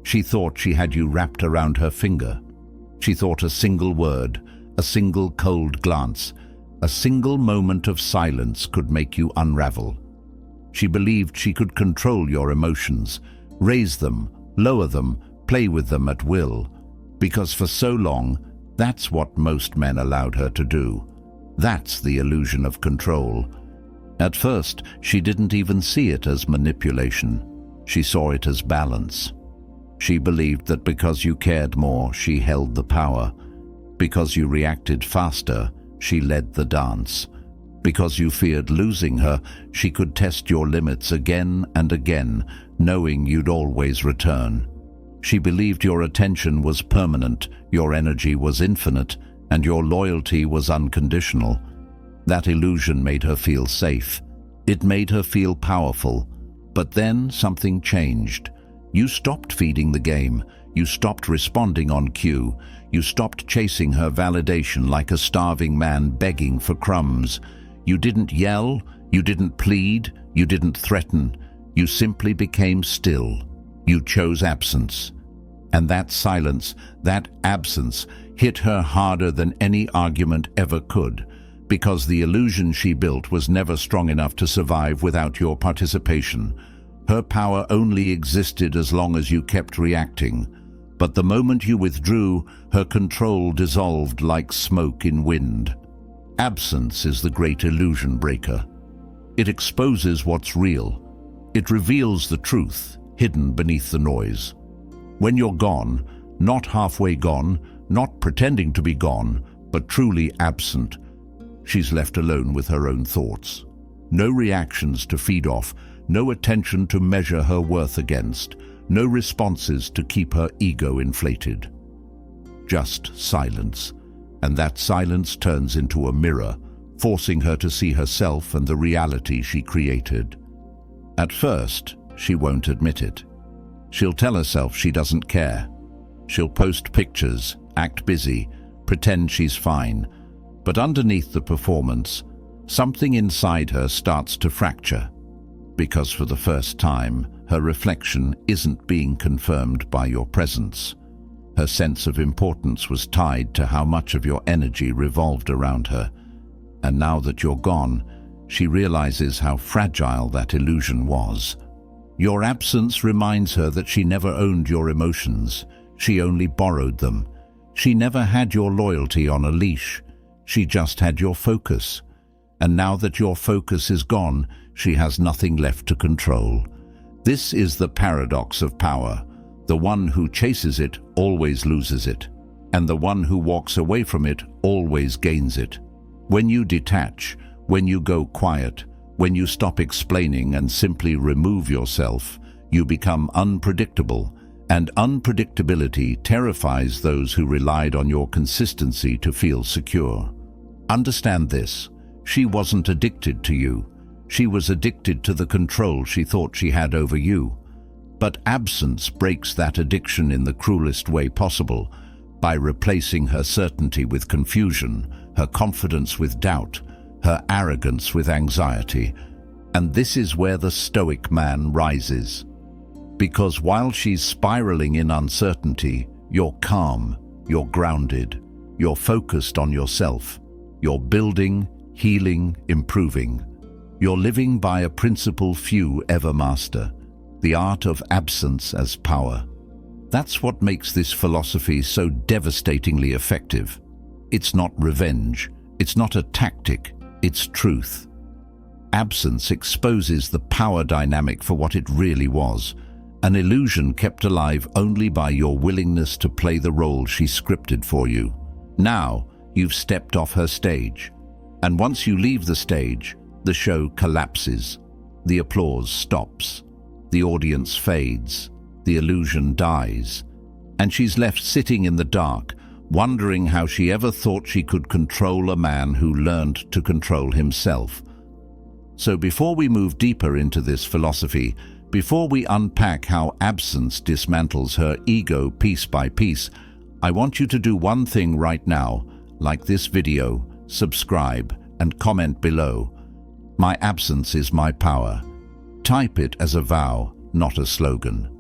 She thought she had you wrapped around her finger. She thought a single word, a single cold glance, a single moment of silence could make you unravel. She believed she could control your emotions, raise them, lower them, play with them at will, because for so long, that's what most men allowed her to do. That's the illusion of control. At first, she didn't even see it as manipulation. She saw it as balance. She believed that because you cared more, she held the power. Because you reacted faster, she led the dance. Because you feared losing her, she could test your limits again and again, knowing you'd always return. She believed your attention was permanent, your energy was infinite, and your loyalty was unconditional. That illusion made her feel safe. It made her feel powerful. But then something changed. You stopped feeding the game. You stopped responding on cue. You stopped chasing her validation like a starving man begging for crumbs. You didn't yell, you didn't plead, you didn't threaten. You simply became still. You chose absence. And that silence, that absence, hit her harder than any argument ever could, because the illusion she built was never strong enough to survive without your participation. Her power only existed as long as you kept reacting. But the moment you withdrew, her control dissolved like smoke in wind. Absence is the great illusion breaker. It exposes what's real. It reveals the truth, hidden beneath the noise. When you're gone, not halfway gone, not pretending to be gone, but truly absent, she's left alone with her own thoughts. No reactions to feed off, no attention to measure her worth against, no responses to keep her ego inflated. Just silence, and that silence turns into a mirror, forcing her to see herself and the reality she created. At first, she won't admit it. She'll tell herself she doesn't care. She'll post pictures, act busy, pretend she's fine. But underneath the performance, something inside her starts to fracture. Because for the first time, her reflection isn't being confirmed by your presence. Her sense of importance was tied to how much of your energy revolved around her. And now that you're gone, she realizes how fragile that illusion was. Your absence reminds her that she never owned your emotions. She only borrowed them. She never had your loyalty on a leash. She just had your focus. And now that your focus is gone, she has nothing left to control. This is the paradox of power. The one who chases it always loses it, and the one who walks away from it always gains it. When you detach, when you go quiet, when you stop explaining and simply remove yourself, you become unpredictable, and unpredictability terrifies those who relied on your consistency to feel secure. Understand this: she wasn't addicted to you. She was addicted to the control she thought she had over you. But absence breaks that addiction in the cruelest way possible, by replacing her certainty with confusion, her confidence with doubt, her arrogance with anxiety. And this is where the Stoic man rises. Because while she's spiraling in uncertainty, you're calm, you're grounded, you're focused on yourself, you're building, healing, improving. You're living by a principle few ever master: the art of absence as power. That's what makes this philosophy so devastatingly effective. It's not revenge, it's not a tactic, it's truth. Absence exposes the power dynamic for what it really was, an illusion kept alive only by your willingness to play the role she scripted for you. Now, you've stepped off her stage, and once you leave the stage, the show collapses. The applause stops. The audience fades. The illusion dies. And she's left sitting in the dark, wondering how she ever thought she could control a man who learned to control himself. So before we move deeper into this philosophy, before we unpack how absence dismantles her ego piece by piece, I want you to do one thing right now: like this video, subscribe, and comment below. My absence is my power. Type it as a vow, not a slogan.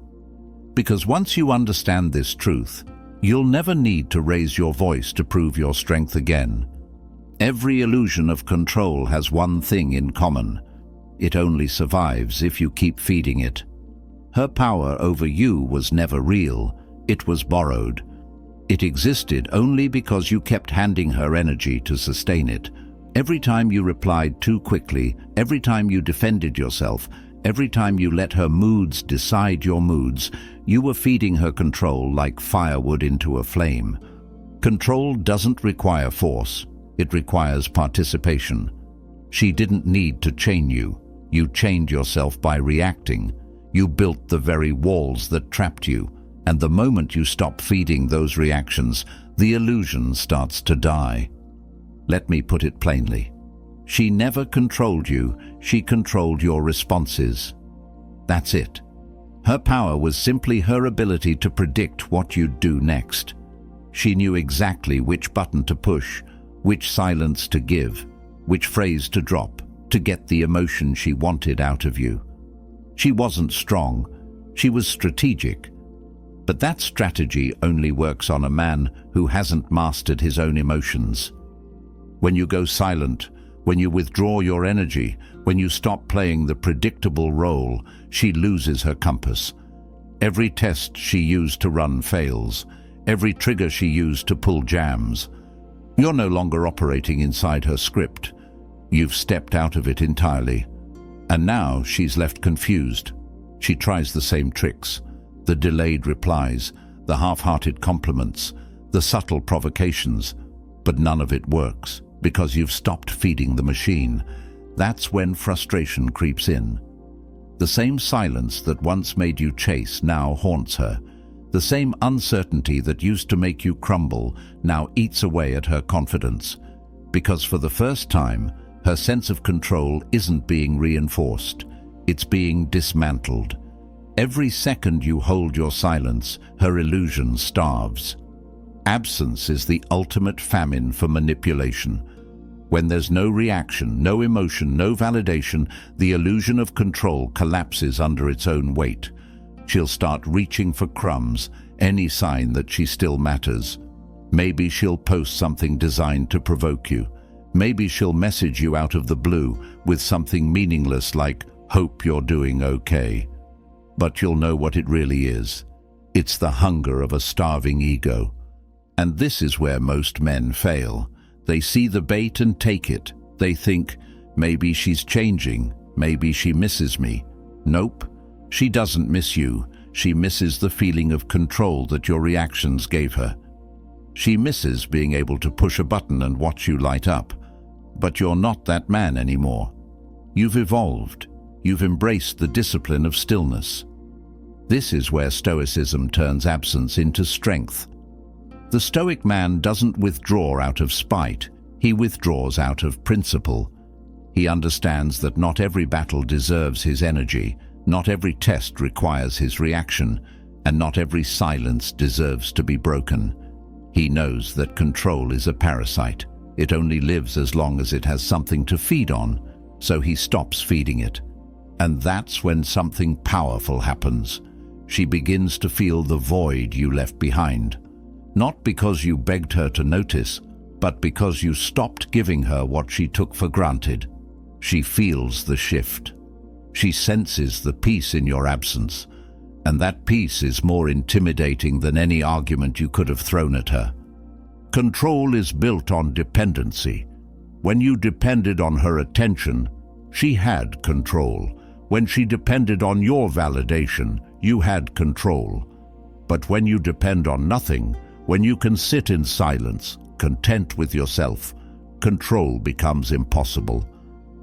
Because once you understand this truth, you'll never need to raise your voice to prove your strength again. Every illusion of control has one thing in common. It only survives if you keep feeding it. Her power over you was never real. It was borrowed. It existed only because you kept handing her energy to sustain it. Every time you replied too quickly, every time you defended yourself, every time you let her moods decide your moods, you were feeding her control like firewood into a flame. Control doesn't require force. It requires participation. She didn't need to chain you. You chained yourself by reacting. You built the very walls that trapped you. And the moment you stop feeding those reactions, the illusion starts to die. Let me put it plainly. She never controlled you. She controlled your responses. That's it. Her power was simply her ability to predict what you'd do next. She knew exactly which button to push, which silence to give, which phrase to drop, to get the emotion she wanted out of you. She wasn't strong. She was strategic. But that strategy only works on a man who hasn't mastered his own emotions. When you go silent, when you withdraw your energy, when you stop playing the predictable role, she loses her compass. Every test she used to run fails. Every trigger she used to pull jams. You're no longer operating inside her script. You've stepped out of it entirely. And now she's left confused. She tries the same tricks. The delayed replies, the half-hearted compliments, the subtle provocations, but none of it works because you've stopped feeding the machine. That's when frustration creeps in. The same silence that once made you chase now haunts her. The same uncertainty that used to make you crumble now eats away at her confidence. Because for the first time, her sense of control isn't being reinforced. It's being dismantled. Every second you hold your silence, her illusion starves. Absence is the ultimate famine for manipulation. When there's no reaction, no emotion, no validation, the illusion of control collapses under its own weight. She'll start reaching for crumbs, any sign that she still matters. Maybe she'll post something designed to provoke you. Maybe she'll message you out of the blue with something meaningless like, "Hope you're doing okay." But you'll know what it really is. It's the hunger of a starving ego. And this is where most men fail. They see the bait and take it. They think, maybe she's changing, maybe she misses me. Nope, she doesn't miss you. She misses the feeling of control that your reactions gave her. She misses being able to push a button and watch you light up. But you're not that man anymore. You've evolved. You've embraced the discipline of stillness. This is where Stoicism turns absence into strength. The Stoic man doesn't withdraw out of spite. He withdraws out of principle. He understands that not every battle deserves his energy, not every test requires his reaction, and not every silence deserves to be broken. He knows that control is a parasite. It only lives as long as it has something to feed on, so he stops feeding it. And that's when something powerful happens. She begins to feel the void you left behind. Not because you begged her to notice, but because you stopped giving her what she took for granted. She feels the shift. She senses the peace in your absence, and that peace is more intimidating than any argument you could have thrown at her. Control is built on dependency. When you depended on her attention, she had control. When she depended on your validation, you had control. But when you depend on nothing, when you can sit in silence, content with yourself, control becomes impossible.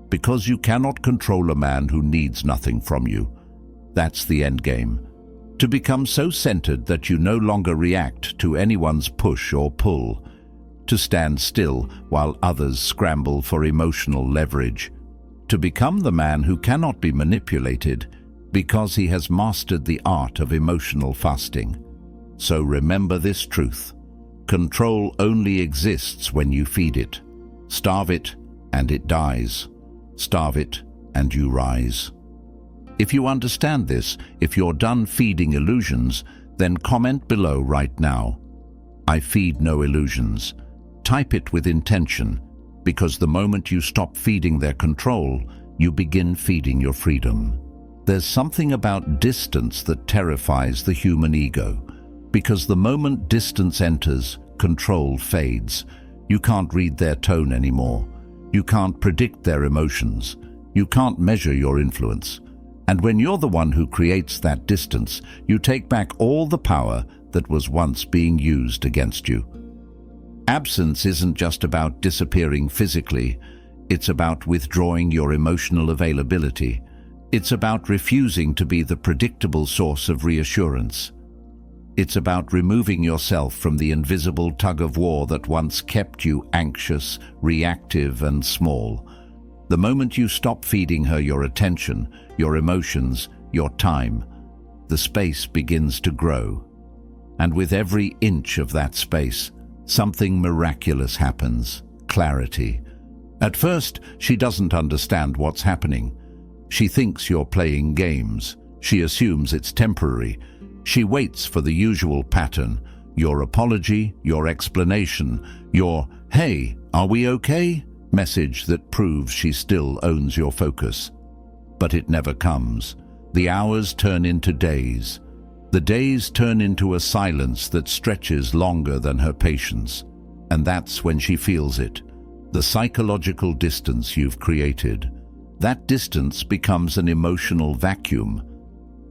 Because you cannot control a man who needs nothing from you. That's the end game. To become so centered that you no longer react to anyone's push or pull. To stand still while others scramble for emotional leverage. To become the man who cannot be manipulated because he has mastered the art of emotional fasting. So remember this truth. Control only exists when you feed it. Starve it, and it dies. Starve it, and you rise. If you understand this, if you're done feeding illusions, then comment below right now. I feed no illusions. Type it with intention, because the moment you stop feeding their control, you begin feeding your freedom. There's something about distance that terrifies the human ego, because the moment distance enters, control fades. You can't read their tone anymore. You can't predict their emotions. You can't measure your influence. And when you're the one who creates that distance, you take back all the power that was once being used against you. Absence isn't just about disappearing physically. It's about withdrawing your emotional availability. It's about refusing to be the predictable source of reassurance. It's about removing yourself from the invisible tug-of-war that once kept you anxious, reactive, and small. The moment you stop feeding her your attention, your emotions, your time, the space begins to grow. And with every inch of that space, something miraculous happens: clarity. At first, she doesn't understand what's happening. She thinks you're playing games. She assumes it's temporary. She waits for the usual pattern: your apology, your explanation, your "Hey, are we okay?" message that proves she still owns your focus. But it never comes. The hours turn into days. The days turn into a silence that stretches longer than her patience. And that's when she feels it. The psychological distance you've created. That distance becomes an emotional vacuum.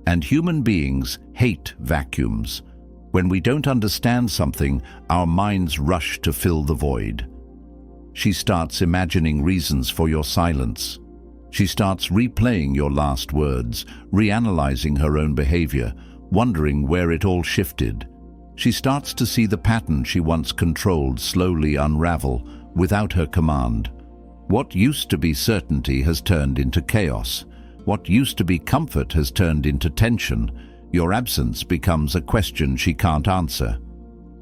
And human beings hate vacuums. When we don't understand something, our minds rush to fill the void. She starts imagining reasons for your silence. She starts replaying your last words, reanalyzing her own behavior, wondering where it all shifted. She starts to see the pattern she once controlled slowly unravel without her command. What used to be certainty has turned into chaos. What used to be comfort has turned into tension. Your absence becomes a question she can't answer.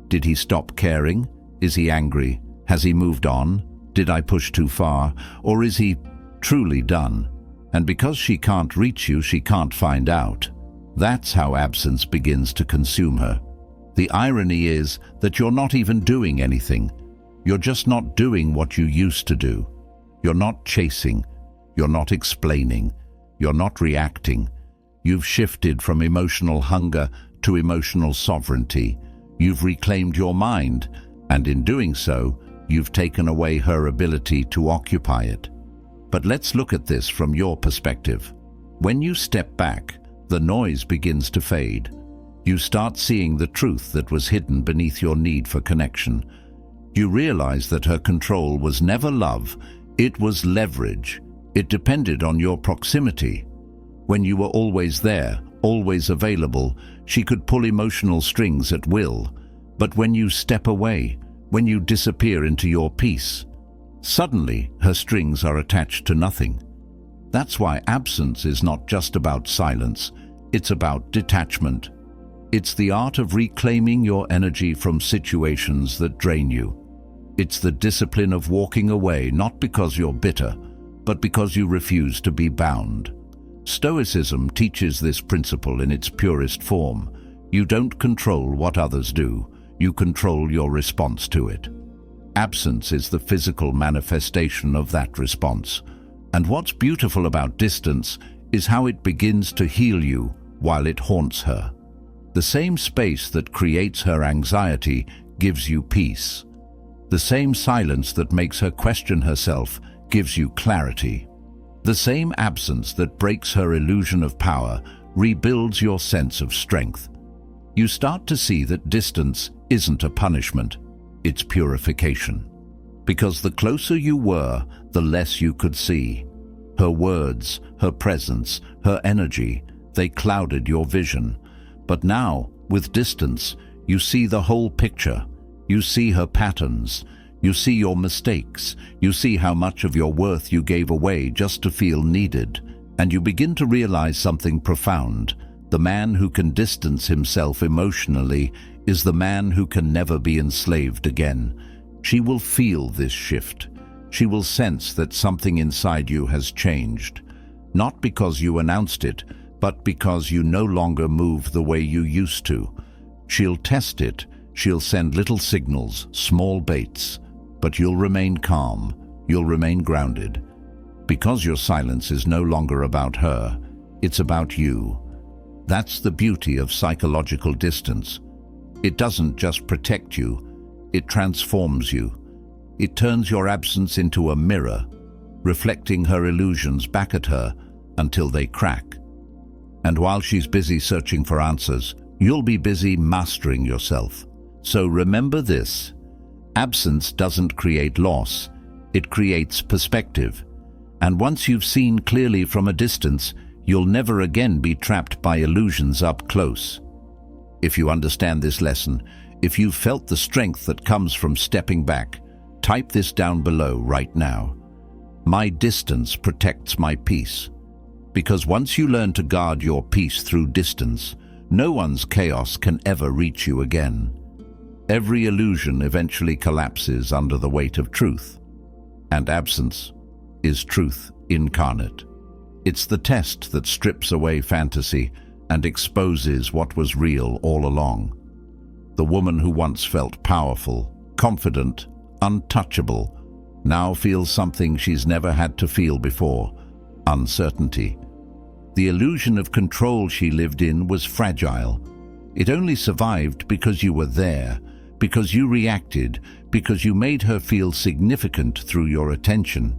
Did he stop caring? Is he angry? Has he moved on? Did I push too far? Or is he truly done? And because she can't reach you, she can't find out. That's how absence begins to consume her. The irony is that you're not even doing anything. You're just not doing what you used to do. You're not chasing. You're not explaining. You're not reacting. You've shifted from emotional hunger to emotional sovereignty. You've reclaimed your mind, and in doing so, you've taken away her ability to occupy it. But let's look at this from your perspective. When you step back, the noise begins to fade. You start seeing the truth that was hidden beneath your need for connection. You realize that her control was never love, it was leverage. It depended on your proximity. When you were always there, always available, she could pull emotional strings at will. But when you step away, when you disappear into your peace, suddenly her strings are attached to nothing. That's why absence is not just about silence, it's about detachment. It's the art of reclaiming your energy from situations that drain you. It's the discipline of walking away not because you're bitter, but because you refuse to be bound. Stoicism teaches this principle in its purest form. You don't control what others do, you control your response to it. Absence is the physical manifestation of that response. And what's beautiful about distance is how it begins to heal you while it haunts her. The same space that creates her anxiety gives you peace. The same silence that makes her question herself gives you clarity. The same absence that breaks her illusion of power rebuilds your sense of strength. You start to see that distance isn't a punishment, it's purification. Because the closer you were, the less you could see. Her words, her presence, her energy, they clouded your vision. But now, with distance, you see the whole picture. You see her patterns. You see your mistakes. You see how much of your worth you gave away just to feel needed. And you begin to realize something profound. The man who can distance himself emotionally is the man who can never be enslaved again. She will feel this shift. She will sense that something inside you has changed. not because you announced it, but because you no longer move the way you used to. She'll test it, she'll send little signals, small baits, but you'll remain calm, you'll remain grounded. Because your silence is no longer about her, it's about you. That's the beauty of psychological distance. It doesn't just protect you, it transforms you. It turns your absence into a mirror, reflecting her illusions back at her until they crack. And while she's busy searching for answers, you'll be busy mastering yourself. So remember this: absence doesn't create loss, it creates perspective. And once you've seen clearly from a distance, you'll never again be trapped by illusions up close. If you understand this lesson, if you've felt the strength that comes from stepping back, type this down below right now. My distance protects my peace. Because once you learn to guard your peace through distance, no one's chaos can ever reach you again. Every illusion eventually collapses under the weight of truth. And absence is truth incarnate. It's the test that strips away fantasy and exposes what was real all along. The woman who once felt powerful, confident, untouchable, now feels something she's never had to feel before: uncertainty. The illusion of control she lived in was fragile. It only survived because you were there, because you reacted, because you made her feel significant through your attention.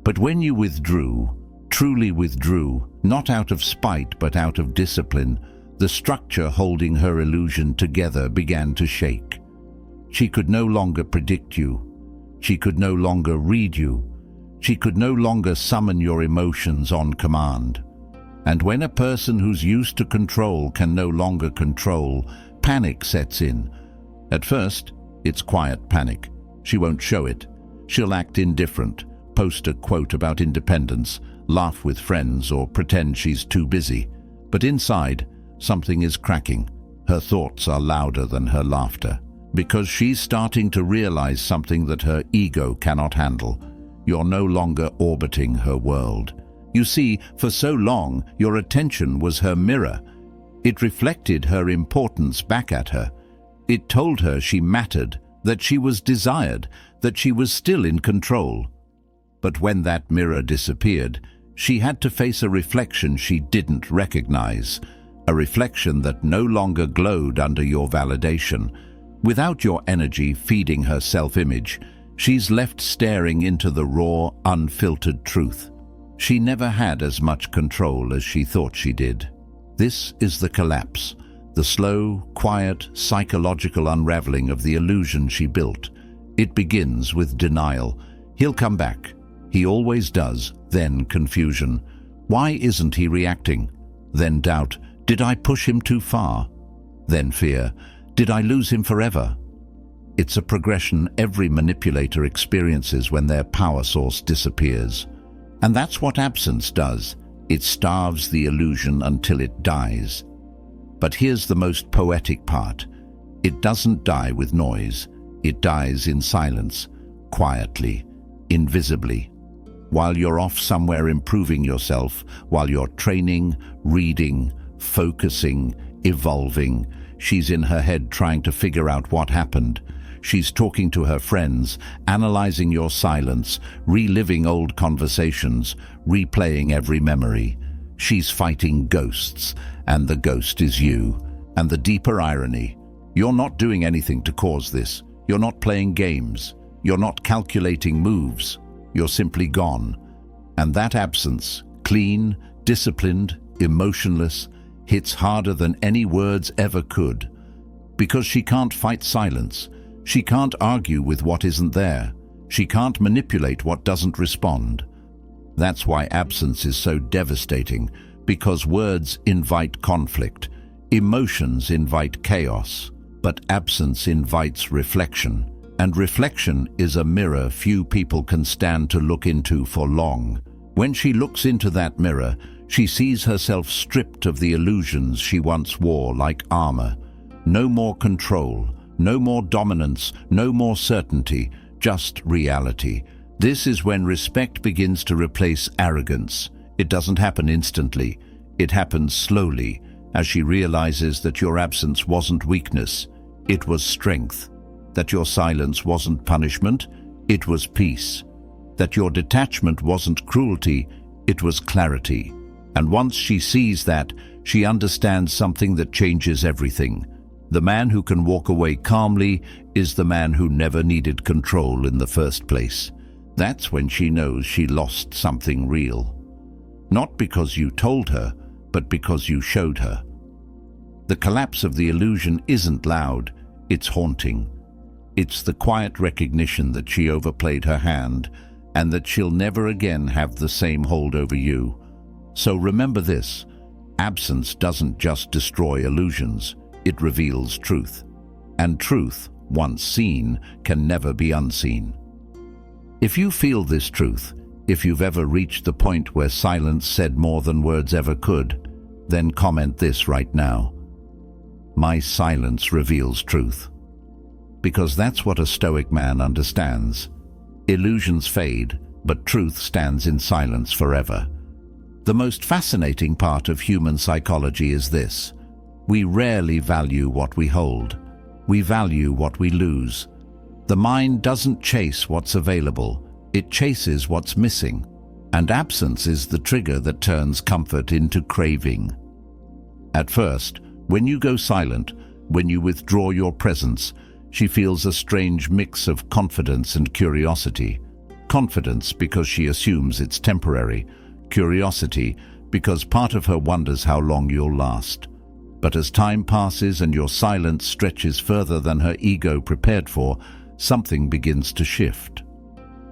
But when you withdrew, truly withdrew, not out of spite but out of discipline, the structure holding her illusion together began to shake. She could no longer predict you. She could no longer read you. She could no longer summon your emotions on command. And when a person who's used to control can no longer control, panic sets in. At first, it's quiet panic. She won't show it. She'll act indifferent, post a quote about independence, laugh with friends, or pretend she's too busy. But inside, something is cracking. Her thoughts are louder than her laughter, because she's starting to realize something that her ego cannot handle. You're no longer orbiting her world. You see, for so long, your attention was her mirror. It reflected her importance back at her. It told her she mattered, that she was desired, that she was still in control. But when that mirror disappeared, she had to face a reflection she didn't recognize, a reflection that no longer glowed under your validation. Without your energy feeding her self-image, she's left staring into the raw, unfiltered truth. She never had as much control as she thought she did. This is the collapse, the slow, quiet, psychological unraveling of the illusion she built. It begins with denial. He'll come back. He always does. Then confusion. Why isn't he reacting? Then doubt. Did I push him too far? Then fear. Did I lose him forever? It's a progression every manipulator experiences when their power source disappears. And that's what absence does. It starves the illusion until it dies. But here's the most poetic part. It doesn't die with noise. It dies in silence, quietly, invisibly. While you're off somewhere improving yourself, while you're training, reading, focusing, evolving, she's in her head trying to figure out what happened. She's talking to her friends, analyzing your silence, reliving old conversations, replaying every memory. She's fighting ghosts, and the ghost is you. And the deeper irony, you're not doing anything to cause this. You're not playing games. You're not calculating moves. You're simply gone. And that absence, clean, disciplined, emotionless, hits harder than any words ever could. Because she can't fight silence. She can't argue with what isn't there. She can't manipulate what doesn't respond. That's why absence is so devastating, because words invite conflict, emotions invite chaos, but absence invites reflection. And reflection is a mirror few people can stand to look into for long. When she looks into that mirror, she sees herself stripped of the illusions she once wore like armor. No more control. No more dominance, no more certainty, just reality. This is when respect begins to replace arrogance, It doesn't happen instantly. It happens slowly, as she realizes that your absence wasn't weakness, it was strength. That your silence wasn't punishment, it was peace. That your detachment wasn't cruelty, it was clarity. And once she sees that, she understands something that changes everything. The man who can walk away calmly is the man who never needed control in the first place. That's when she knows she lost something real. Not because you told her, but because you showed her. The collapse of the illusion isn't loud, it's haunting. It's the quiet recognition that she overplayed her hand and that she'll never again have the same hold over you. So remember this, absence doesn't just destroy illusions, it reveals truth. And truth, once seen, can never be unseen. If you feel this truth, if you've ever reached the point where silence said more than words ever could, then comment this right now. My silence reveals truth. Because that's what a Stoic man understands. Illusions fade, but truth stands in silence forever. The most fascinating part of human psychology is this. We rarely value what we hold. We value what we lose. The mind doesn't chase what's available, it chases what's missing. And absence is the trigger that turns comfort into craving. At first, when you go silent, when you withdraw your presence, she feels a strange mix of confidence and curiosity. Confidence because she assumes it's temporary. Curiosity because part of her wonders how long you'll last. But as time passes and your silence stretches further than her ego prepared for, something begins to shift.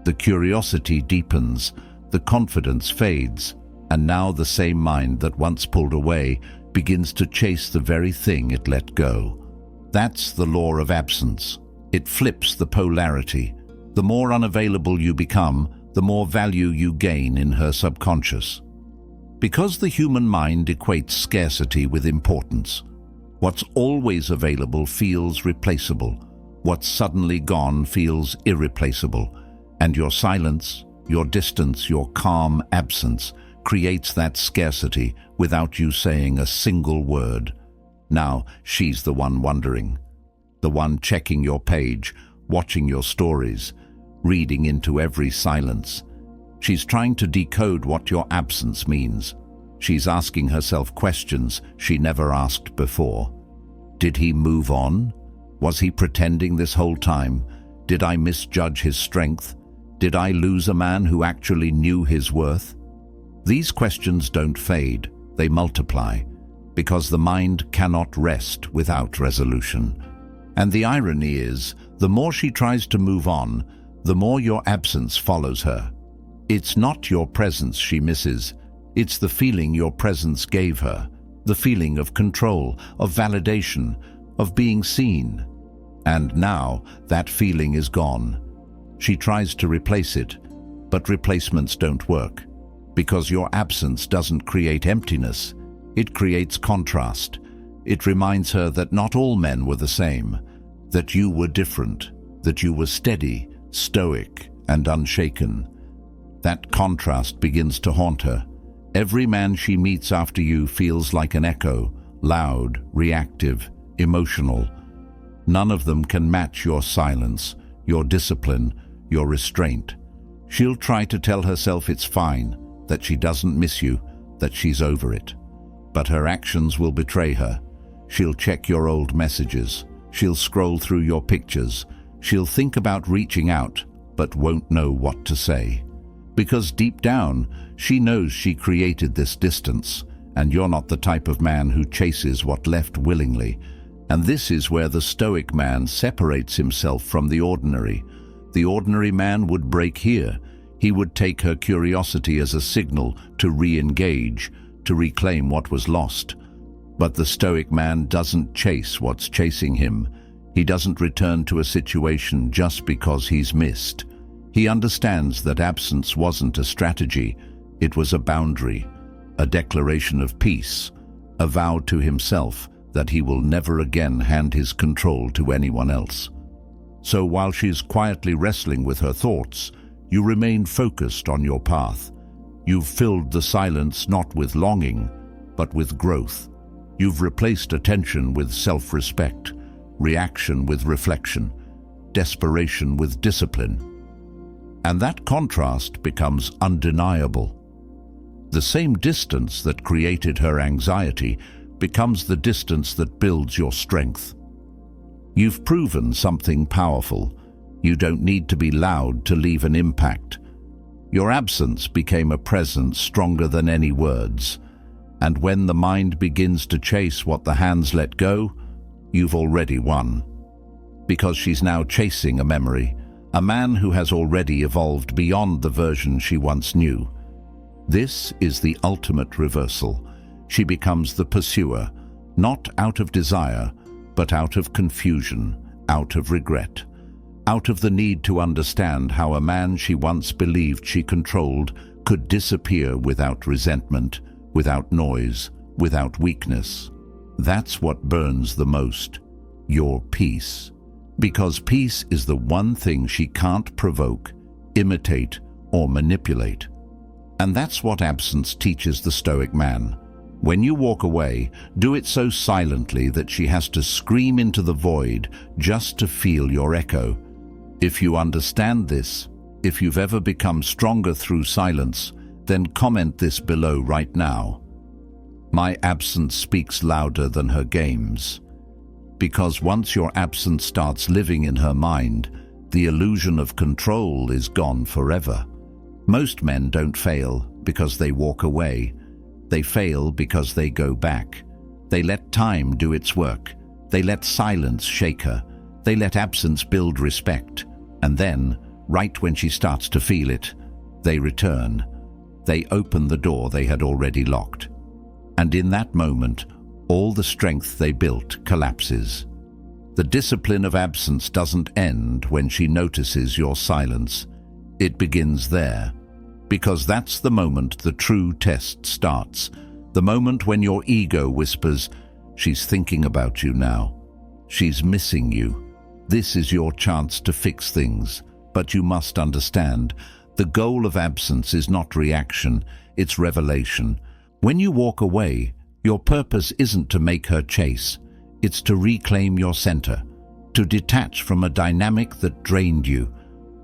The curiosity deepens, the confidence fades, and now the same mind that once pulled away begins to chase the very thing it let go. That's the law of absence. It flips the polarity. The more unavailable you become, the more value you gain in her subconscious. Because the human mind equates scarcity with importance. What's always available feels replaceable. What's suddenly gone feels irreplaceable. And your silence, your distance, your calm absence creates that scarcity without you saying a single word. Now she's the one wondering, the one checking your page, watching your stories, reading into every silence. She's trying to decode what your absence means. She's asking herself questions she never asked before. Did he move on? Was he pretending this whole time? Did I misjudge his strength? Did I lose a man who actually knew his worth? These questions don't fade, they multiply, because the mind cannot rest without resolution. And the irony is, the more she tries to move on, the more your absence follows her. It's not your presence she misses, it's the feeling your presence gave her, the feeling of control, of validation, of being seen. And now that feeling is gone. She tries to replace it, but replacements don't work, because your absence doesn't create emptiness, it creates contrast. It reminds her that not all men were the same, that you were different, that you were steady, stoic, and unshaken. That contrast begins to haunt her. Every man she meets after you feels like an echo, loud, reactive, emotional. None of them can match your silence, your discipline, your restraint. She'll try to tell herself it's fine, that she doesn't miss you, that she's over it. But her actions will betray her. She'll check your old messages. She'll scroll through your pictures. She'll think about reaching out, but won't know what to say. Because deep down, she knows she created this distance, and you're not the type of man who chases what left willingly. And this is where the Stoic man separates himself from the ordinary. The ordinary man would break here. He would take her curiosity as a signal to re-engage, to reclaim what was lost. But the Stoic man doesn't chase what's chasing him. He doesn't return to a situation just because he's missed. He understands that absence wasn't a strategy, it was a boundary, a declaration of peace, a vow to himself that he will never again hand his control to anyone else. So while she's quietly wrestling with her thoughts, you remain focused on your path. You've filled the silence not with longing, but with growth. You've replaced attention with self-respect, reaction with reflection, desperation with discipline. And that contrast becomes undeniable. The same distance that created her anxiety becomes the distance that builds your strength. You've proven something powerful. You don't need to be loud to leave an impact. Your absence became a presence stronger than any words. And when the mind begins to chase what the hands let go, you've already won. Because she's now chasing a memory, a man who has already evolved beyond the version she once knew. This is the ultimate reversal. She becomes the pursuer, not out of desire, but out of confusion, out of regret, out of the need to understand how a man she once believed she controlled could disappear without resentment, without noise, without weakness. That's what burns the most, your peace. Because peace is the one thing she can't provoke, imitate, or manipulate. And that's what absence teaches the Stoic man. When you walk away, do it so silently that she has to scream into the void just to feel your echo. If you understand this, if you've ever become stronger through silence, then comment this below right now. My absence speaks louder than her games. Because once your absence starts living in her mind, the illusion of control is gone forever. Most men don't fail because they walk away. They fail because they go back. They let time do its work. They let silence shake her. They let absence build respect. And then, right when she starts to feel it, they return. They open the door they had already locked. And in that moment, all the strength they built collapses. The discipline of absence doesn't end when she notices your silence. It begins there, because that's the moment the true test starts, the moment when your ego whispers, "She's thinking about you now. She's missing you." This is your chance to fix things, but you must understand, the goal of absence is not reaction, it's revelation. When you walk away, your purpose isn't to make her chase, it's to reclaim your center, to detach from a dynamic that drained you,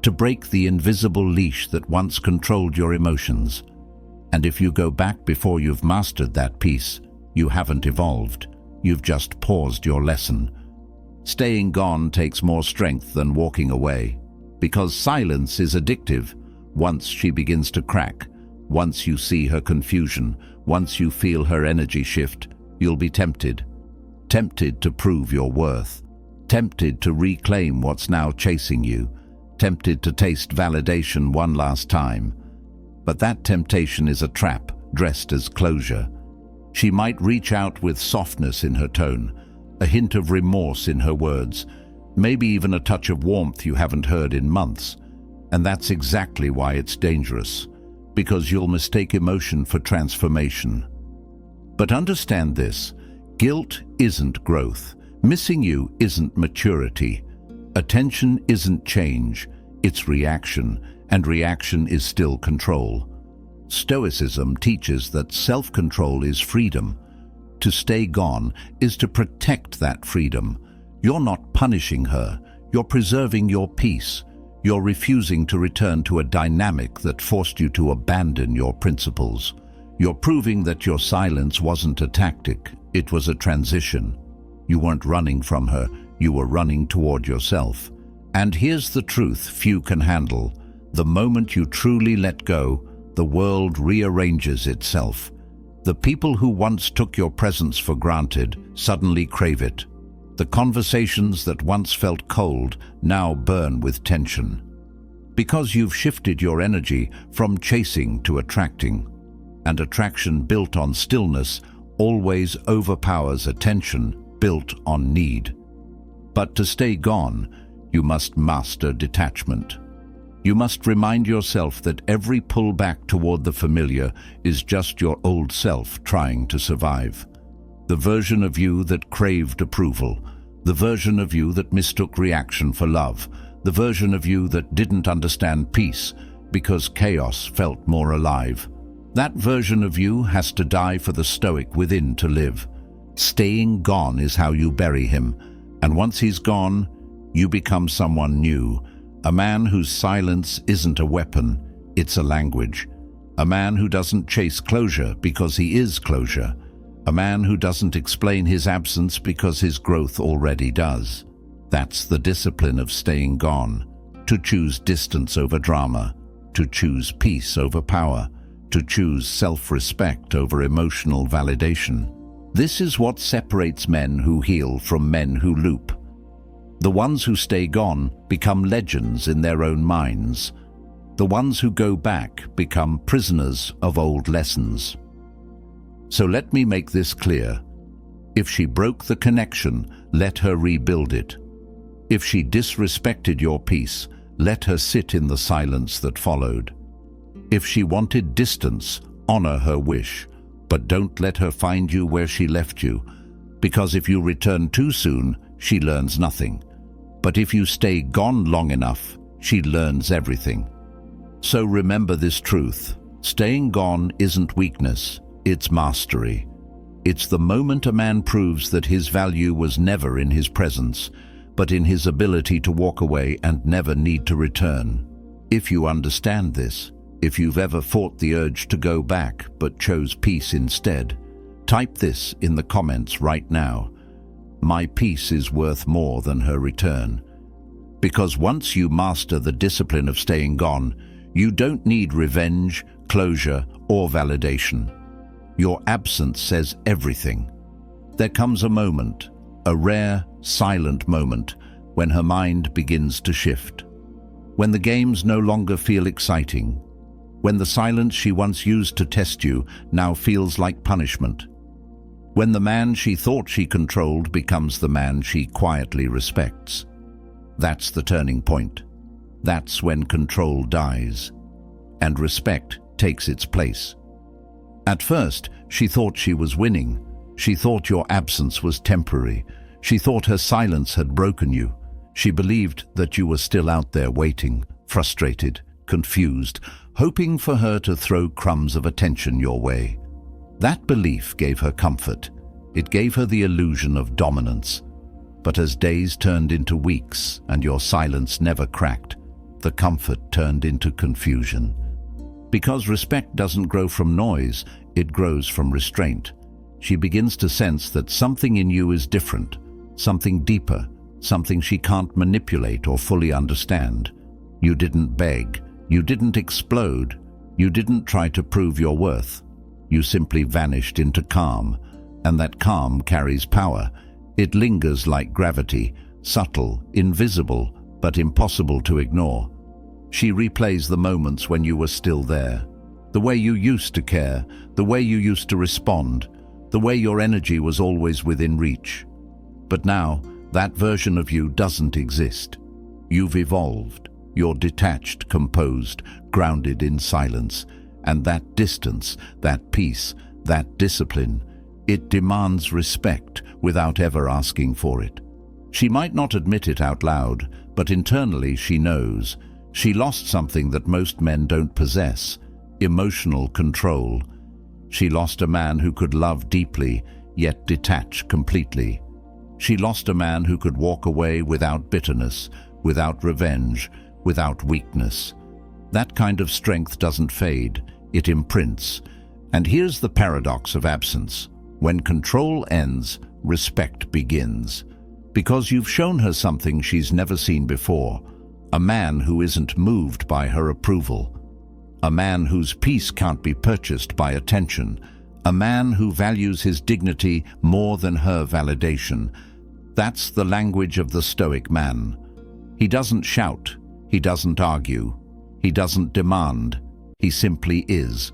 to break the invisible leash that once controlled your emotions. And if you go back before you've mastered that piece, you haven't evolved, you've just paused your lesson. Staying gone takes more strength than walking away, because silence is addictive. Once she begins to crack, once you see her confusion, once you feel her energy shift, you'll be tempted. Tempted to prove your worth, tempted to reclaim what's now chasing you, tempted to taste validation one last time. But that temptation is a trap dressed as closure. She might reach out with softness in her tone, a hint of remorse in her words, maybe even a touch of warmth you haven't heard in months. And that's exactly why it's dangerous, because you'll mistake emotion for transformation. But understand this, guilt isn't growth. Missing you isn't maturity. Attention isn't change, it's reaction, and reaction is still control. Stoicism teaches that self-control is freedom. To stay gone is to protect that freedom. You're not punishing her, you're preserving your peace. You're refusing to return to a dynamic that forced you to abandon your principles. You're proving that your silence wasn't a tactic, it was a transition. You weren't running from her, you were running toward yourself. And here's the truth few can handle. The moment you truly let go, the world rearranges itself. The people who once took your presence for granted suddenly crave it. The conversations that once felt cold now burn with tension. Because you've shifted your energy from chasing to attracting. And attraction built on stillness always overpowers attention built on need. But to stay gone, you must master detachment. You must remind yourself that every pullback toward the familiar is just your old self trying to survive. The version of you that craved approval, the version of you that mistook reaction for love, the version of you that didn't understand peace because chaos felt more alive. That version of you has to die for the Stoic within to live. Staying gone is how you bury him, and once he's gone, you become someone new, a man whose silence isn't a weapon, it's a language. A man who doesn't chase closure because he is closure. A man who doesn't explain his absence because his growth already does. That's the discipline of staying gone. To choose distance over drama, to choose peace over power, to choose self-respect over emotional validation. This is what separates men who heal from men who loop. The ones who stay gone become legends in their own minds. The ones who go back become prisoners of old lessons. So let me make this clear. If she broke the connection, let her rebuild it. If she disrespected your peace, let her sit in the silence that followed. If she wanted distance, honor her wish, but don't let her find you where she left you, because if you return too soon, she learns nothing. But if you stay gone long enough, she learns everything. So remember this truth. Staying gone isn't weakness, it's mastery. It's the moment a man proves that his value was never in his presence, but in his ability to walk away and never need to return. If you understand this, if you've ever fought the urge to go back but chose peace instead, type this in the comments right now. My peace is worth more than her return. Because once you master the discipline of staying gone, you don't need revenge, closure, or validation. Your absence says everything. There comes a moment, a rare, silent moment, when her mind begins to shift. When the games no longer feel exciting. When the silence she once used to test you now feels like punishment. When the man she thought she controlled becomes the man she quietly respects. That's the turning point. That's when control dies, and respect takes its place. At first, she thought she was winning. She thought your absence was temporary. She thought her silence had broken you. She believed that you were still out there waiting, frustrated, confused, hoping for her to throw crumbs of attention your way. That belief gave her comfort. It gave her the illusion of dominance. But as days turned into weeks and your silence never cracked, the comfort turned into confusion. Because respect doesn't grow from noise, it grows from restraint. She begins to sense that something in you is different, something deeper, something she can't manipulate or fully understand. You didn't beg. You didn't explode. You didn't try to prove your worth. You simply vanished into calm, and that calm carries power. It lingers like gravity, subtle, invisible, but impossible to ignore. She replays the moments when you were still there. The way you used to care, the way you used to respond, the way your energy was always within reach. But now, that version of you doesn't exist. You've evolved. You're detached, composed, grounded in silence. And that distance, that peace, that discipline, it demands respect without ever asking for it. She might not admit it out loud, but internally she knows. She lost something that most men don't possess: emotional control. She lost a man who could love deeply, yet detach completely. She lost a man who could walk away without bitterness, without revenge, without weakness. That kind of strength doesn't fade, it imprints. And here's the paradox of absence. When control ends, respect begins. Because you've shown her something she's never seen before. A man who isn't moved by her approval. A man whose peace can't be purchased by attention. A man who values his dignity more than her validation. That's the language of the Stoic man. He doesn't shout. He doesn't argue. He doesn't demand. He simply is.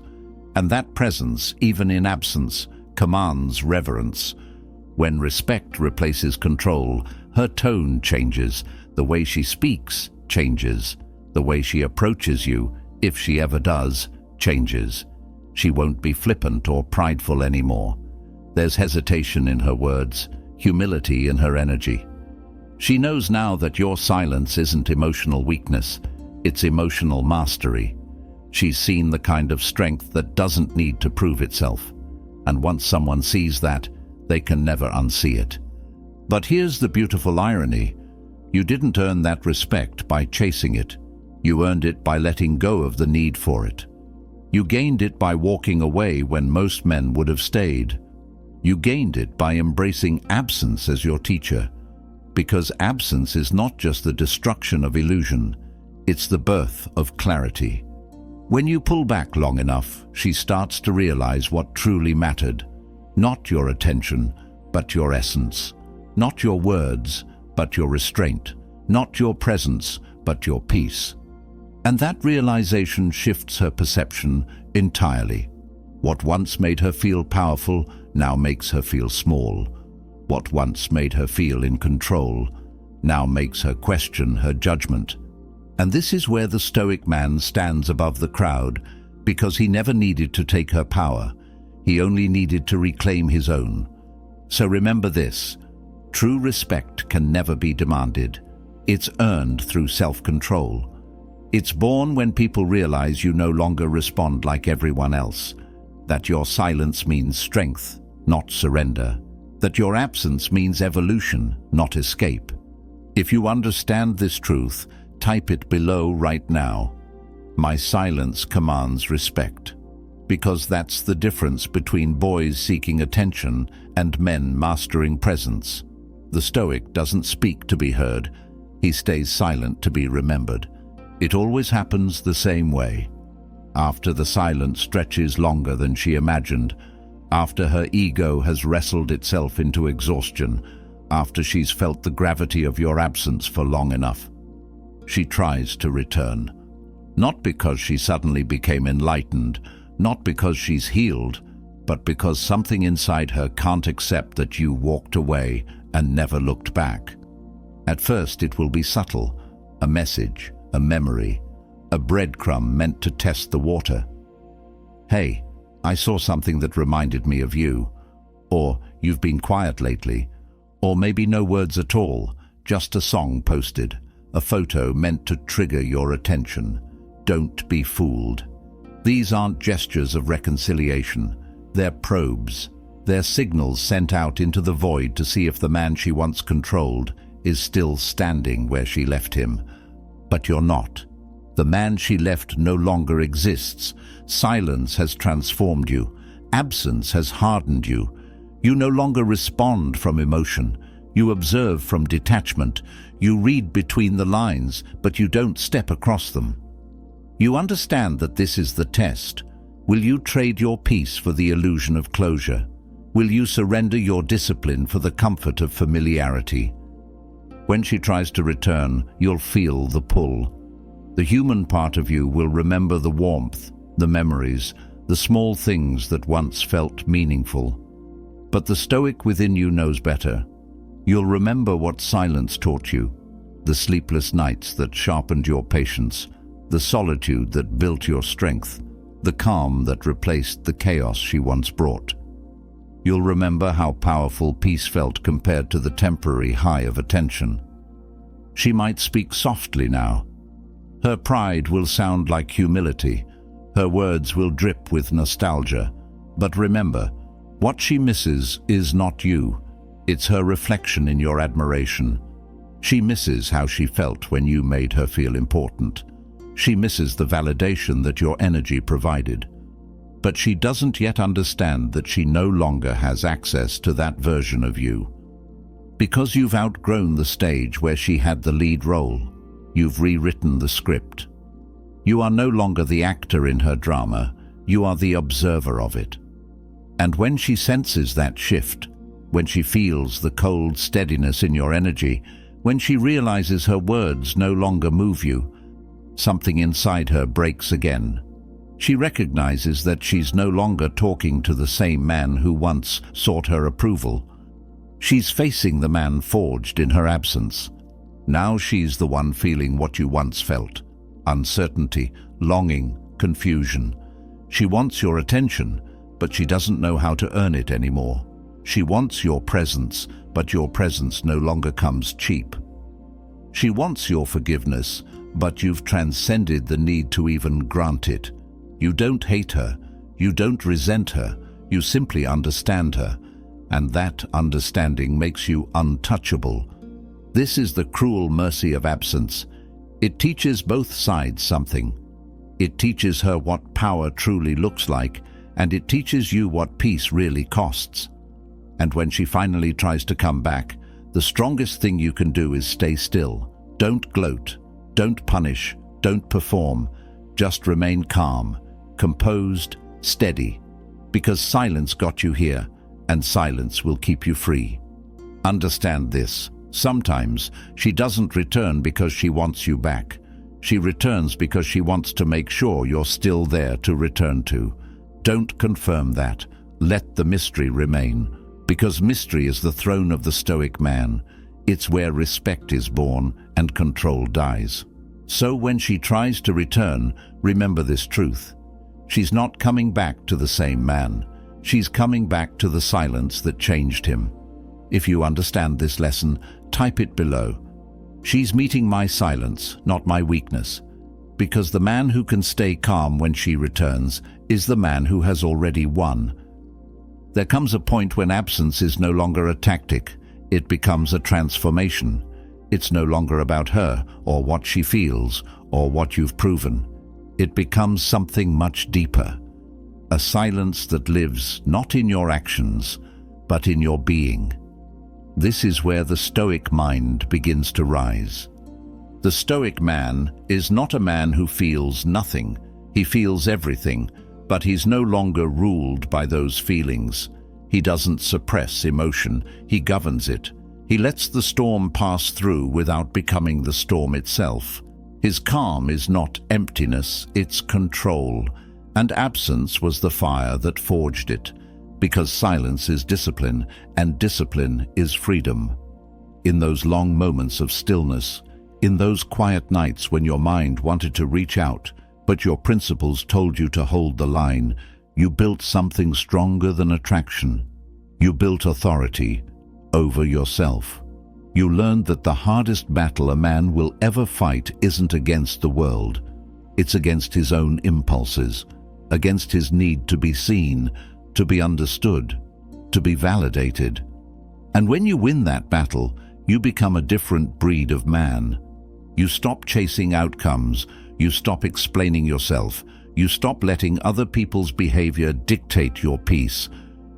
And that presence, even in absence, commands reverence. When respect replaces control, her tone changes. The way she speaks changes. The way she approaches you, if she ever does, changes. She won't be flippant or prideful anymore. There's hesitation in her words, humility in her energy. She knows now that your silence isn't emotional weakness, it's emotional mastery. She's seen the kind of strength that doesn't need to prove itself. And once someone sees that, they can never unsee it. But here's the beautiful irony. You didn't earn that respect by chasing it. You earned it by letting go of the need for it. You gained it by walking away when most men would have stayed. You gained it by embracing absence as your teacher. Because absence is not just the destruction of illusion, it's the birth of clarity. When you pull back long enough, she starts to realize what truly mattered. Not your attention, but your essence. Not your words, but your restraint. Not your presence, but your peace. And that realization shifts her perception entirely. What once made her feel powerful now makes her feel small. What once made her feel in control now makes her question her judgment. And this is where the Stoic man stands above the crowd, because he never needed to take her power. He only needed to reclaim his own. So remember this: true respect can never be demanded. It's earned through self-control. It's born when people realize you no longer respond like everyone else, that your silence means strength, not surrender, that your absence means evolution, not escape. If you understand this truth, type it below right now. My silence commands respect. Because that's the difference between boys seeking attention and men mastering presence. The Stoic doesn't speak to be heard. He stays silent to be remembered. It always happens the same way. After the silence stretches longer than she imagined, after her ego has wrestled itself into exhaustion, after she's felt the gravity of your absence for long enough, she tries to return. Not because she suddenly became enlightened, not because she's healed, but because something inside her can't accept that you walked away and never looked back. At first it will be subtle, a message, a memory, a breadcrumb meant to test the water. Hey, I saw something that reminded me of you. Or, you've been quiet lately. Or maybe no words at all, just a song posted, a photo meant to trigger your attention. Don't be fooled. These aren't gestures of reconciliation. They're probes. They're signals sent out into the void to see if the man she once controlled is still standing where she left him. But you're not. The man she left no longer exists. Silence has transformed you. Absence has hardened you. You no longer respond from emotion. You observe from detachment. You read between the lines, but you don't step across them. You understand that this is the test. Will you trade your peace for the illusion of closure? Will you surrender your discipline for the comfort of familiarity? When she tries to return, you'll feel the pull. The human part of you will remember the warmth, the memories, the small things that once felt meaningful. But the Stoic within you knows better. You'll remember what silence taught you, the sleepless nights that sharpened your patience, the solitude that built your strength, the calm that replaced the chaos she once brought. You'll remember how powerful peace felt compared to the temporary high of attention. She might speak softly now. Her pride will sound like humility. Her words will drip with nostalgia. But remember, what she misses is not you. It's her reflection in your admiration. She misses how she felt when you made her feel important. She misses the validation that your energy provided. But she doesn't yet understand that she no longer has access to that version of you. Because you've outgrown the stage where she had the lead role, you've rewritten the script. You are no longer the actor in her drama, you are the observer of it. And when she senses that shift, when she feels the cold steadiness in your energy, when she realizes her words no longer move you, something inside her breaks again. She recognizes that she's no longer talking to the same man who once sought her approval. She's facing the man forged in her absence. Now she's the one feeling what you once felt: uncertainty, longing, confusion. She wants your attention, but she doesn't know how to earn it anymore. She wants your presence, but your presence no longer comes cheap. She wants your forgiveness, but you've transcended the need to even grant it. You don't hate her, you don't resent her, you simply understand her, and that understanding makes you untouchable. This is the cruel mercy of absence. It teaches both sides something. It teaches her what power truly looks like, and it teaches you what peace really costs. And when she finally tries to come back, the strongest thing you can do is stay still. Don't gloat, don't punish, don't perform. Just remain calm, composed, steady, because silence got you here, and silence will keep you free. Understand this. Sometimes she doesn't return because she wants you back. She returns because she wants to make sure you're still there to return to. Don't confirm that. Let the mystery remain, because mystery is the throne of the Stoic man. It's where respect is born and control dies. So when she tries to return, remember this truth. She's not coming back to the same man. She's coming back to the silence that changed him. If you understand this lesson, type it below. She's meeting my silence, not my weakness. Because the man who can stay calm when she returns is the man who has already won. There comes a point when absence is no longer a tactic. It becomes a transformation. It's no longer about her or what she feels or what you've proven. It becomes something much deeper. A silence that lives not in your actions, but in your being. This is where the Stoic mind begins to rise. The Stoic man is not a man who feels nothing. He feels everything, but he's no longer ruled by those feelings. He doesn't suppress emotion, he governs it. He lets the storm pass through without becoming the storm itself. His calm is not emptiness, it's control. And absence was the fire that forged it, because silence is discipline, and discipline is freedom. In those long moments of stillness, in those quiet nights when your mind wanted to reach out, but your principles told you to hold the line, you built something stronger than attraction. You built authority over yourself. You learned that the hardest battle a man will ever fight isn't against the world. It's against his own impulses, against his need to be seen, to be understood, to be validated. And when you win that battle, you become a different breed of man. You stop chasing outcomes, you stop explaining yourself, you stop letting other people's behavior dictate your peace.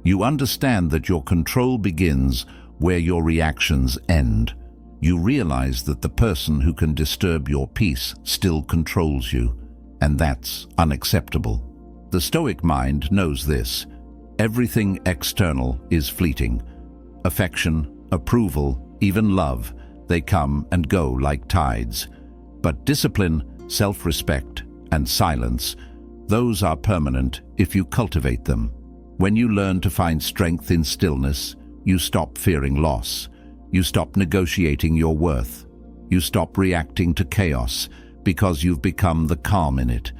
You understand that your control begins where your reactions end. You realize that the person who can disturb your peace still controls you, and that's unacceptable. The Stoic mind knows this. Everything external is fleeting. Affection, approval, even love, they come and go like tides. But discipline, self-respect, and silence, those are permanent if you cultivate them. When you learn to find strength in stillness, you stop fearing loss. You stop negotiating your worth. You stop reacting to chaos because you've become the calm in it.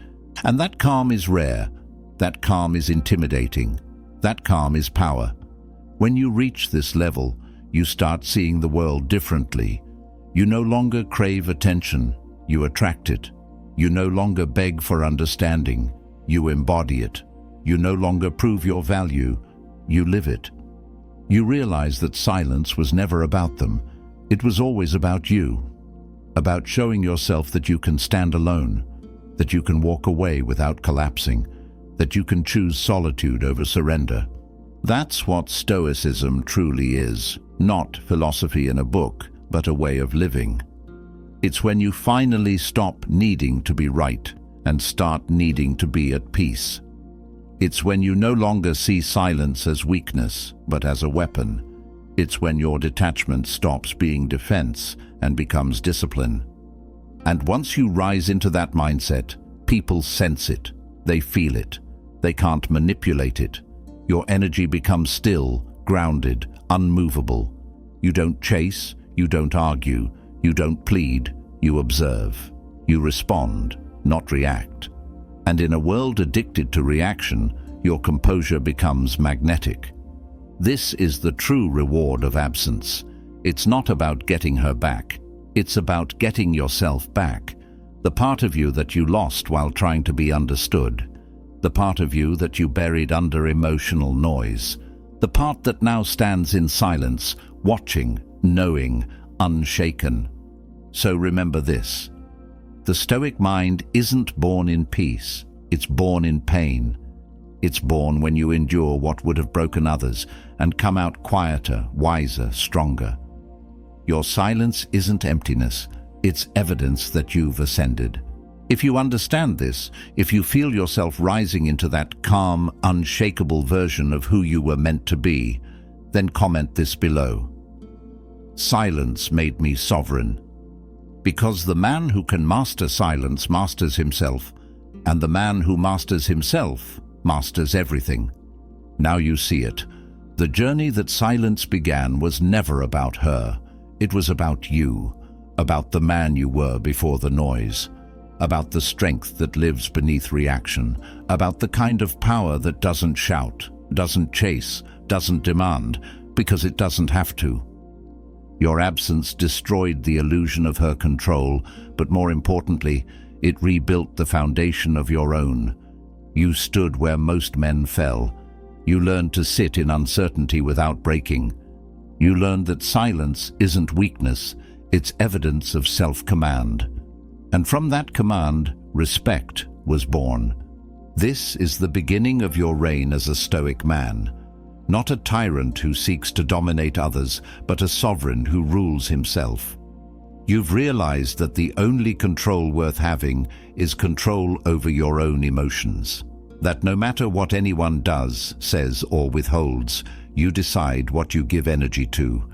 And that calm is rare. That calm is intimidating. That calm is power. When you reach this level, you start seeing the world differently. You no longer crave attention, you attract it. You no longer beg for understanding, you embody it. You no longer prove your value, you live it. You realize that silence was never about them. It was always about you. About showing yourself that you can stand alone, that you can walk away without collapsing, that you can choose solitude over surrender. That's what Stoicism truly is, not philosophy in a book, but a way of living. It's when you finally stop needing to be right and start needing to be at peace. It's when you no longer see silence as weakness, but as a weapon. It's when your detachment stops being defense and becomes discipline. And once you rise into that mindset, people sense it, they feel it, they can't manipulate it. Your energy becomes still, grounded, unmovable. You don't chase, you don't argue, you don't plead, you observe. You respond, not react. And in a world addicted to reaction, your composure becomes magnetic. This is the true reward of absence. It's not about getting her back. It's about getting yourself back. The part of you that you lost while trying to be understood. the part of you that you buried under emotional noise, the part that now stands in silence, watching, knowing, unshaken. So remember this: the Stoic mind isn't born in peace, it's born in pain. It's born when you endure what would have broken others and come out quieter, wiser, stronger. Your silence isn't emptiness, it's evidence that you've ascended. If you understand this, if you feel yourself rising into that calm, unshakable version of who you were meant to be, then comment this below: silence made me sovereign. Because the man who can master silence masters himself, and the man who masters himself masters everything. Now you see it. The journey that silence began was never about her. It was about you, about the man you were before the noise, about the strength that lives beneath reaction, about the kind of power that doesn't shout, doesn't chase, doesn't demand, because it doesn't have to. Your absence destroyed the illusion of her control, but more importantly, it rebuilt the foundation of your own. You stood where most men fell. You learned to sit in uncertainty without breaking. You learned that silence isn't weakness, it's evidence of self-command. And from that command, respect was born. This is the beginning of your reign as a Stoic man. Not a tyrant who seeks to dominate others, but a sovereign who rules himself. You've realized that the only control worth having is control over your own emotions. That no matter what anyone does, says, or withholds, you decide what you give energy to.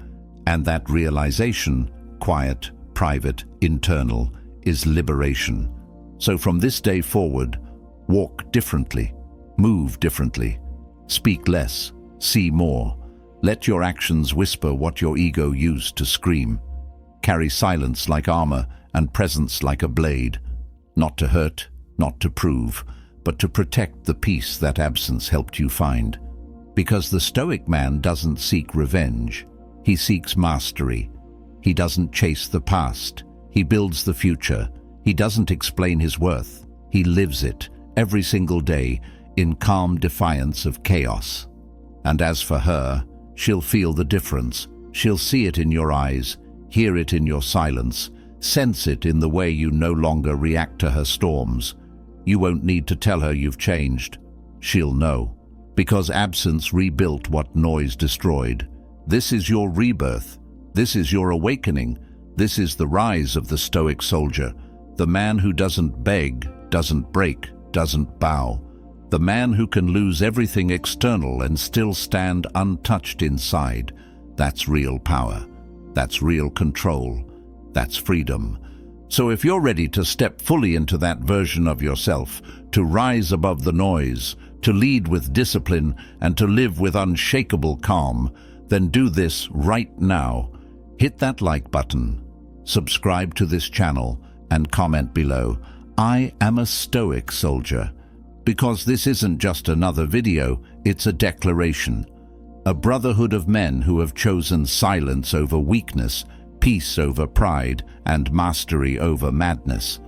And that realization, quiet, private, internal, is liberation. So from this day forward, walk differently, move differently, speak less, see more. Let your actions whisper what your ego used to scream. Carry silence like armor and presence like a blade, not to hurt, not to prove, but to protect the peace that absence helped you find. Because the Stoic man doesn't seek revenge, he seeks mastery. He doesn't chase the past, he builds the future. He doesn't explain his worth, he lives it every single day in calm defiance of chaos. And as for her, she'll feel the difference. She'll see it in your eyes, hear it in your silence, sense it in the way you no longer react to her storms. You won't need to tell her you've changed. She'll know, because absence rebuilt what noise destroyed. This is your rebirth. This is your awakening. This is the rise of the Stoic soldier, the man who doesn't beg, doesn't break, doesn't bow. The man who can lose everything external and still stand untouched inside. That's real power. That's real control. That's freedom. So if you're ready to step fully into that version of yourself, to rise above the noise, to lead with discipline, and to live with unshakable calm, then do this right now. Hit that like button, subscribe to this channel, and comment below, "I am a Stoic soldier." Because this isn't just another video, it's a declaration. A brotherhood of men who have chosen silence over weakness, peace over pride, and mastery over madness.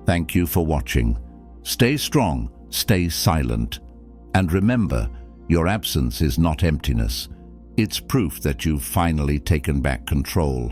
Thank you for watching. Stay strong, stay silent. And remember, your absence is not emptiness. It's proof that you've finally taken back control.